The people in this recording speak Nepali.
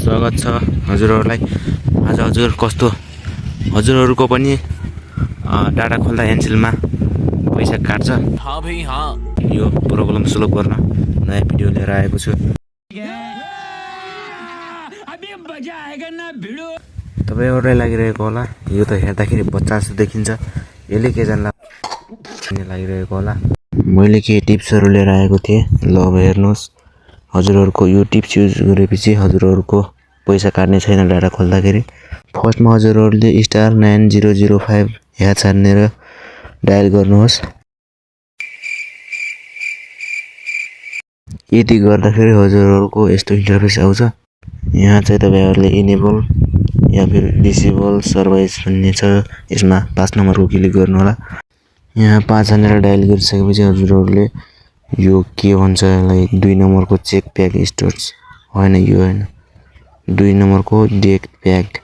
स्वागत छ हजुरहरूलाई। आज हजुर कस्तो हजुरहरूको पनि डाटा खोल्दा एनसेलमा पैसा काट्छ? हाँ भाइ हाँ। यो प्रब्लम सल्भ गर्न नयाँ भिडियो लिएर आएको छु। तपाईहरुलाई लागिरहेको होला यो त हेर्दाखेरि बच्चा जस्तो देखिन्छ, यसले के जानला लागिरहेको होला। मैले के टिप्सहरु लिएर आएको थिएँ, ल अब हेर्नुस्। हजुरहरुको यो टिप्स युज गरेपछि हजुरहरुको पैसा काट्ने छैन डाटा खोल्दाखेरि। फर्स्टमा हजुरहरुले *9005 यहाँ छानेर डायल गर्नुहोस्। यति गर्दाखेरि हजुरहरुको यस्तो इन्टरफेस आउँछ। यहाँ चाहिँ तपाईहरुले इनेबल या फिर डिसेबल सर्भिस भन्ने छ, यसमा 5 नम्बरको क्लिक गर्नु होला। यहाँ 5 हानेर डायल गरिसकेपछि हजुरहरुले यो के भन्छ लाइक 2 नम्बरको चेक प्याक स्टोर्स हैन, यो हैन, 2 नम्बरको डेक प्याक